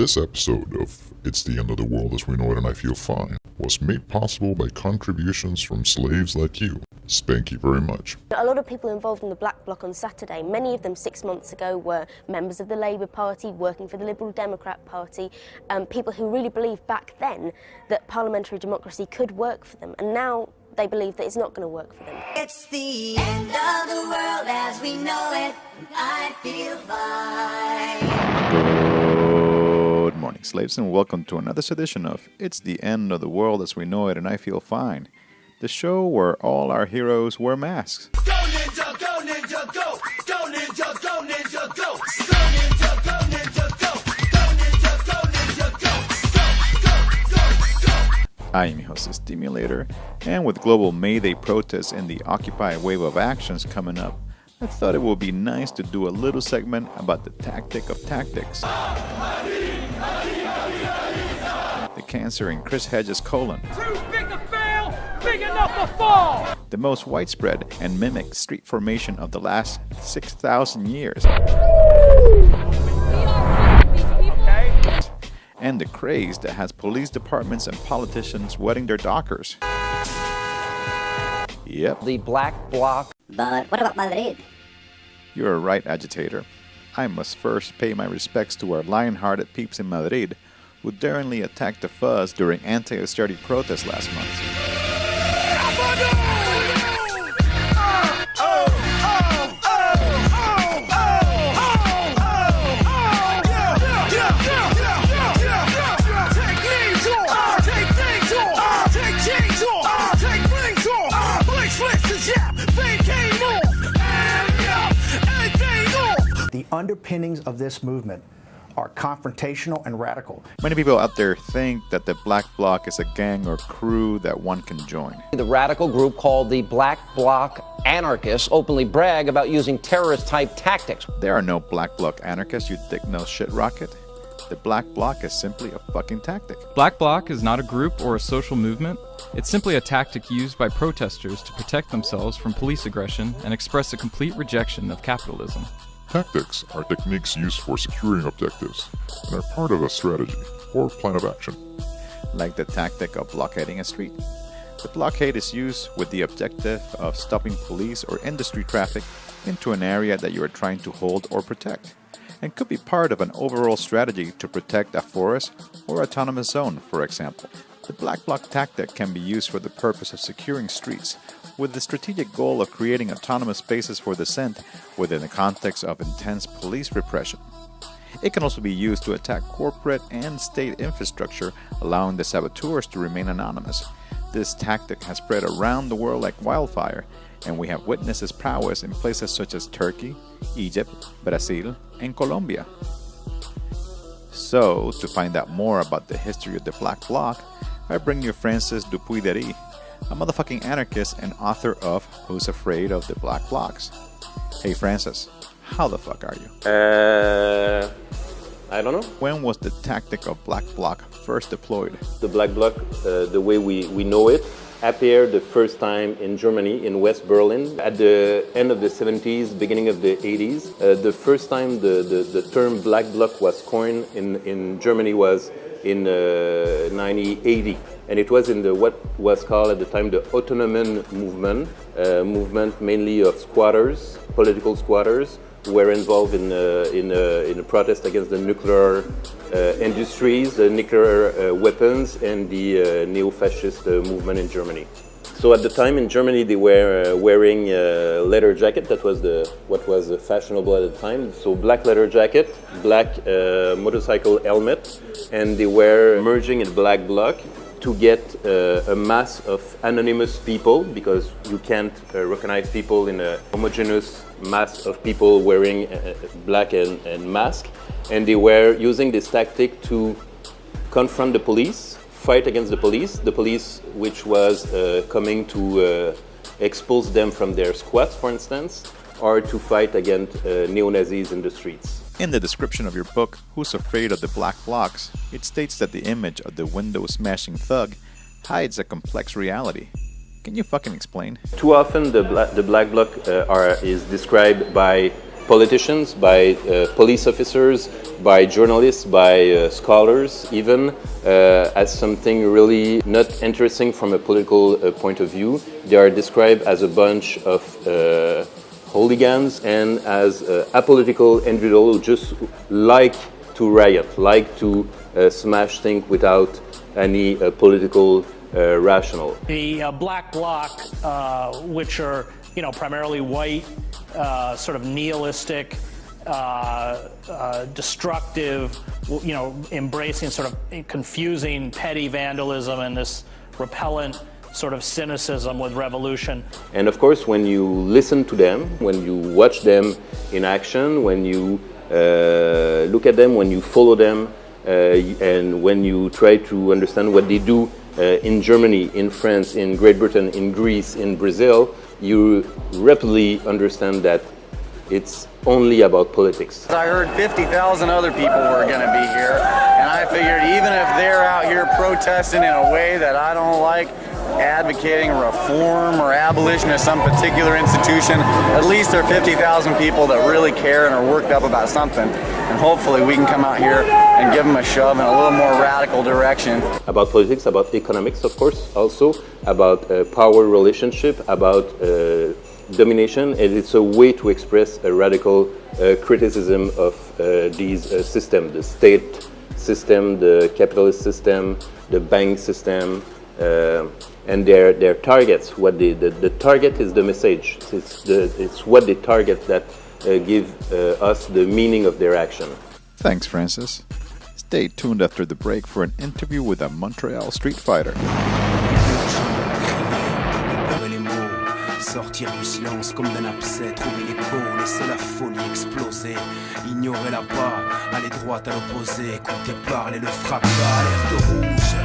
This episode of It's the End of the World as We Know It and I Feel Fine was made possible by contributions from slaves like you. Thank you very much. A lot of people involved in the Black Bloc on Saturday, many of them 6 months ago were members of the Labour Party, working for the Liberal Democrat Party, people who really believed back then that parliamentary democracy could work for them, and now they believe that it's not going to work for them. It's the end of the world as we know it, and I feel fine. Good morning, slaves, and welcome to another edition of It's the End of the World as We Know It and I Feel Fine, the show where all our heroes wear masks. Go ninja, go ninja, go! Go ninja, go ninja, go! Go ninja, go ninja, go! Go ninja, go ninja, go! Go, go, go, go! I am your host, the Stimulator, and with global May Day protests and the Occupy wave of actions coming up, I thought it would be nice to do a little segment about the tactic of tactics. The cancer in Chris Hedges' colon. Too big to fail, big enough to fall! The most widespread and mimicked street formation of the last 6,000 years. And the craze that has police departments and politicians wetting their dockers. Yep. The Black Bloc. But what about Madrid? You're a right, agitator. I must first pay my respects to our lion-hearted peeps in Madrid who daringly attacked the fuzz during anti-austerity protests last month. The underpinnings of this movement are confrontational and radical. Many people out there think that the Black Bloc is a gang or crew that one can join. The radical group called the Black Bloc anarchists openly brag about using terrorist-type tactics. There are no Black Bloc anarchists, you dick-no-shit rocket. The Black Bloc is simply a fucking tactic. Black Bloc is not a group or a social movement. It's simply a tactic used by protesters to protect themselves from police aggression and express a complete rejection of capitalism. Tactics are techniques used for securing objectives and are part of a strategy or plan of action. Like the tactic of blockading a street. The blockade is used with the objective of stopping police or industry traffic into an area that you are trying to hold or protect, and could be part of an overall strategy to protect a forest or autonomous zone, for example. The Black Bloc tactic can be used for the purpose of securing streets, with the strategic goal of creating autonomous spaces for dissent within the context of intense police repression. It can also be used to attack corporate and state infrastructure, allowing the saboteurs to remain anonymous. This tactic has spread around the world like wildfire, and we have witnessed its prowess in places such as Turkey, Egypt, Brazil, and Colombia. So, to find out more about the history of the Black Bloc, I bring you Francis Dupuy-Derry, a motherfucking anarchist and author of Who's Afraid of the Black Blocs. Hey Francis, how the fuck are you? I don't know. When was the tactic of Black Bloc first deployed? The Black Bloc, the way we know it, appeared the first time in Germany, in West Berlin, at the end of the 70s, beginning of the 80s. The first time the term Black Bloc was coined in Germany was in 1980. And it was in what was called at the time the Autonomen movement mainly of squatters, political squatters, who were involved in a protest against the nuclear industries, the nuclear weapons, and the neo-fascist movement in Germany. So at the time in Germany, they were wearing a leather jacket. That was what was fashionable at the time. So black leather jacket, black motorcycle helmet, and they were merging in Black Bloc to get a mass of anonymous people, because you can't recognize people in a homogeneous mass of people wearing black and mask. And they were using this tactic to confront the police, fight against the police which was coming to expose them from their squats, for instance, or to fight against neo-Nazis in the streets. In the description of your book, Who's Afraid of the Black Blocs, it states that the image of the window-smashing thug hides a complex reality. Can you fucking explain? Too often the Black Bloc is described by politicians, by police officers, by journalists, by scholars even, as something really not interesting from a political point of view. They are described as a bunch of hooligans and as apolitical individuals who just like to riot, like to smash things without any political rationale. The Black Bloc, which are primarily white, sort of nihilistic, destructive, embracing sort of confusing petty vandalism and this repellent sort of cynicism with revolution. And of course, when you listen to them, when you watch them in action, when you look at them, when you follow them, and when you try to understand what they do in Germany, in France, in Great Britain, in Greece, in Brazil, you rapidly understand that it's only about politics. I heard 50,000 other people were going to be here, and I figured even if they're out here protesting in a way that I don't like, advocating reform or abolition of some particular institution, at least there are 50,000 people that really care and are worked up about something, and hopefully we can come out here and give them a shove in a little more radical direction. About politics, about economics, of course, also about power relationship, about domination, and it's a way to express a radical criticism of these systems, the state system, the capitalist system, the bank system, and their targets. What the target is the message. It's what they target that give us the meaning of their action. Thanks, Francis. Stay tuned after the break for an interview with a Montreal street fighter. Sortir du silence comme d'un abcès, trouver l'écho, laisser la folie exploser, ignorer là-bas, aller droit à l'opposé, compter parler le fracas, alerte rouge,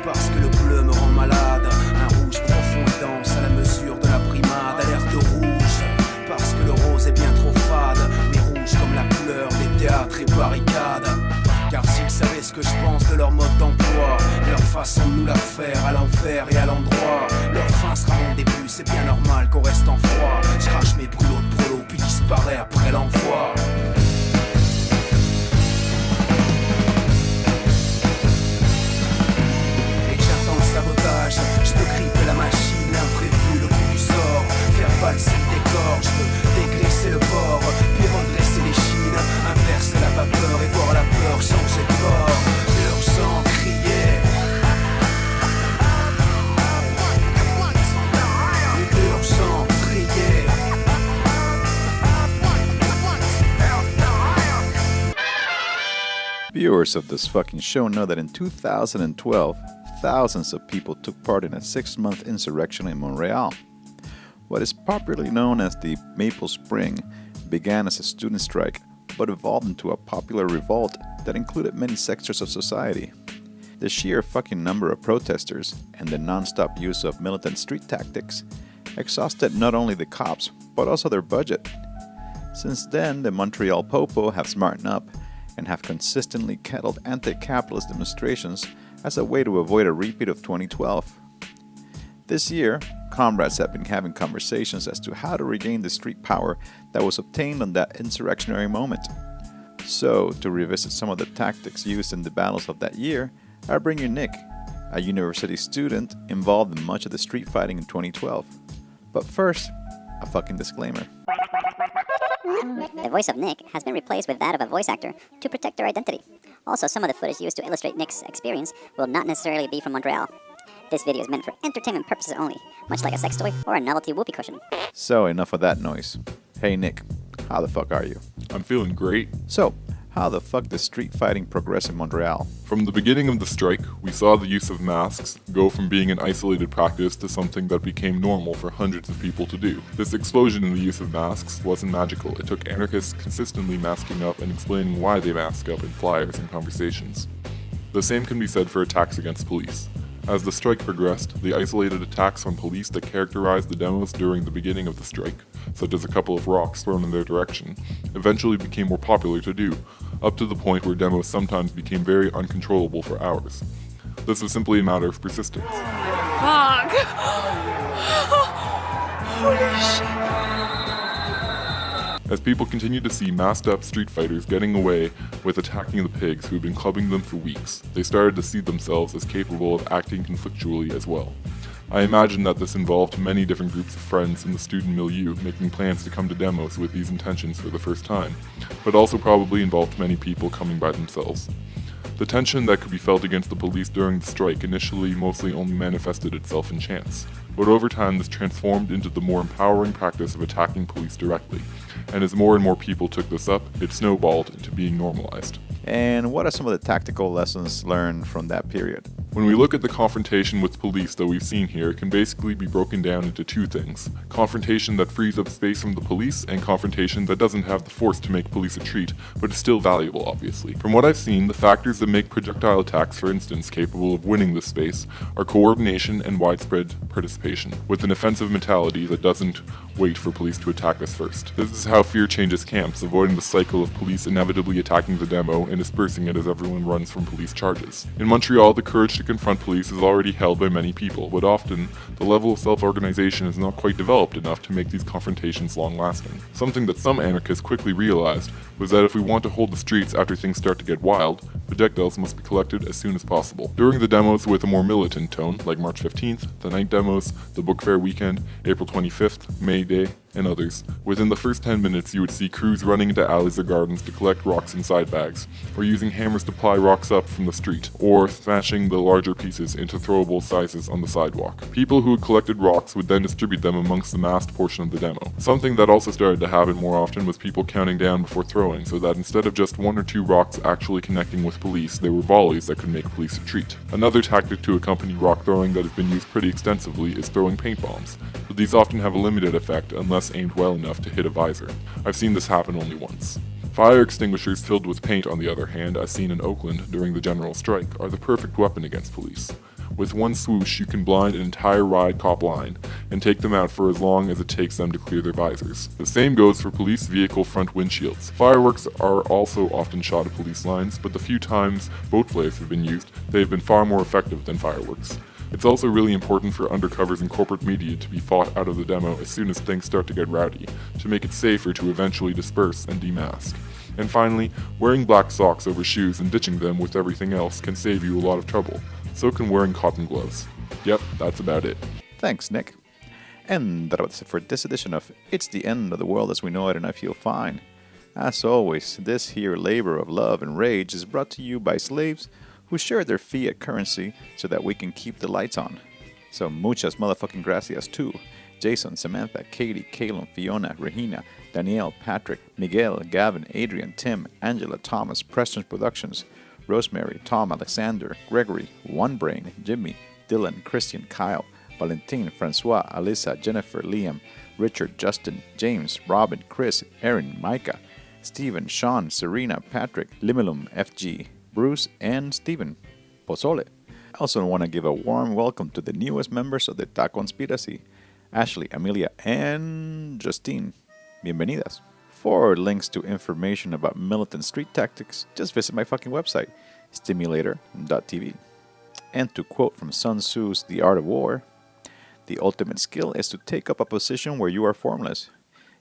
parce que le bleu me rend malade, un rouge profond et dense à la mesure de la primade, alerte rouge, parce que le rose est bien trop fade, mais rouge comme la couleur des théâtres et barricades. Car s'ils savaient ce que je pense de leur mode d'emploi, leur façon de nous la faire à l'envers et à l'endroit, leur fin sera mon début, c'est bien normal qu'on reste en froid. Je crache mes brûlots de prolo puis disparais après l'envoi. Et que j'attends le sabotage, je peux gripper la machine, imprévu le coup du sort, faire valser le décor, je peux dégraisser le bord, puis redresser les chines, inverser la vapeur et voir la peur changer de bord, urgent crier. Urgent crier. Viewers of this fucking show know that in 2012, thousands of people took part in a 6-month insurrection in Montreal. What is popularly known as the Maple Spring began as a student strike, but evolved into a popular revolt that included many sectors of society. The sheer fucking number of protesters and the non-stop use of militant street tactics exhausted not only the cops, but also their budget. Since then, the Montreal Popo have smartened up and have consistently kettled anti-capitalist demonstrations as a way to avoid a repeat of 2012. This year, comrades have been having conversations as to how to regain the street power that was obtained on that insurrectionary moment. So, to revisit some of the tactics used in the battles of that year, I bring you Nick, a university student involved in much of the street fighting in 2012. But first, a fucking disclaimer. The voice of Nick has been replaced with that of a voice actor to protect their identity. Also, some of the footage used to illustrate Nick's experience will not necessarily be from Montreal. This video is meant for entertainment purposes only, much like a sex toy or a novelty whoopee cushion. So, enough of that noise. Hey Nick, how the fuck are you? I'm feeling great. So, how the fuck does street fighting progress in Montreal? From the beginning of the strike, we saw the use of masks go from being an isolated practice to something that became normal for hundreds of people to do. This explosion in the use of masks wasn't magical. It took anarchists consistently masking up and explaining why they mask up in flyers and conversations. The same can be said for attacks against police. As the strike progressed, the isolated attacks on police that characterized the demos during the beginning of the strike, such as a couple of rocks thrown in their direction, eventually became more popular to do, up to the point where demos sometimes became very uncontrollable for hours. This was simply a matter of persistence. Fuck! Holy shit. as people continue to see masked up street fighters getting away with attacking the pigs who have been clubbing them for weeks. They started to see themselves as capable of acting conflictually as well. I imagine that this involved many different groups of friends in the student milieu making plans to come to demos with these intentions for the first time, but also probably involved many people coming by themselves. The tension that could be felt against the police during the strike initially mostly only manifested itself in chants, but over time this transformed into the more empowering practice of attacking police directly, and as more and more people took this up, it snowballed into being normalized. And what are some of the tactical lessons learned from that period? When we look at the confrontation with police that we've seen here, it can basically be broken down into two things. Confrontation that frees up space from the police, and confrontation that doesn't have the force to make police retreat, but is still valuable, obviously. From what I've seen, the factors that make projectile attacks, for instance, capable of winning this space are coordination and widespread participation, with an offensive mentality that doesn't wait for police to attack us first. This is how fear changes camps, avoiding the cycle of police inevitably attacking the demo and dispersing it as everyone runs from police charges. In Montreal, the courage to confront police is already held by many people, but often the level of self-organization is not quite developed enough to make these confrontations long-lasting. Something that some anarchists quickly realized was that if we want to hold the streets after things start to get wild, projectiles must be collected as soon as possible. During the demos with a more militant tone, like March 15th, the night demos, the Book Fair weekend, April 25th, May Day, and others, within the first 10 minutes you would see crews running into alleys or gardens to collect rocks in side bags, or using hammers to ply rocks up from the street, or smashing the larger pieces into throwable sizes on the sidewalk. People who had collected rocks would then distribute them amongst the masked portion of the demo. Something that also started to happen more often was people counting down before throwing, so that instead of just one or two rocks actually connecting with police, there were volleys that could make police retreat. Another tactic to accompany rock throwing that has been used pretty extensively is throwing paint bombs, but these often have a limited effect unless aimed well enough to hit a visor. I've seen this happen only once. Fire extinguishers filled with paint, on the other hand, as seen in Oakland during the general strike, are the perfect weapon against police. With one swoosh, you can blind an entire riot cop line and take them out for as long as it takes them to clear their visors. The same goes for police vehicle front windshields. Fireworks are also often shot at police lines, but the few times boat flares have been used, they have been far more effective than fireworks. It's also really important for undercovers and corporate media to be fought out of the demo as soon as things start to get rowdy, to make it safer to eventually disperse and demask. And finally, wearing black socks over shoes and ditching them with everything else can save you a lot of trouble. So can wearing cotton gloves. Yep, that's about it. Thanks, Nick. And that was it for this edition of It's the End of the World as We Know It and I Feel Fine. As always, this here labor of love and rage is brought to you by slaves who share their fiat currency so that we can keep the lights on. So muchas motherfucking gracias to Jason, Samantha, Katie, Kaylin, Fiona, Regina, Danielle, Patrick, Miguel, Gavin, Adrian, Tim, Angela, Thomas, Preston's Productions, Rosemary, Tom, Alexander, Gregory, One Brain, Jimmy, Dylan, Christian, Kyle, Valentin, Francois, Alyssa, Jennifer, Liam, Richard, Justin, James, Robin, Chris, Aaron, Micah, Stephen, Sean, Serena, Patrick, Limilum, FG, Bruce, and Stephen Pozole. I also want to give a warm welcome to the newest members of the Ta Conspiracy, Ashley, Amelia, and Justine. Bienvenidas. For links to information about militant street tactics, just visit my fucking website, stimulator.tv. And to quote from Sun Tzu's The Art of War, the ultimate skill is to take up a position where you are formless.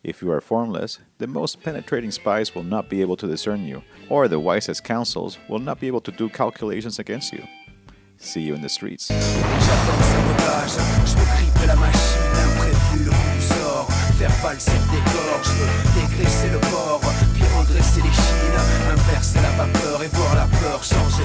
If you are formless, the most penetrating spies will not be able to discern you, or the wisest counsels will not be able to do calculations against you. See you in the streets. Faire valser le décor, je veux dégraisser le corps, puis redresser les chines, inverser la vapeur et voir la peur changer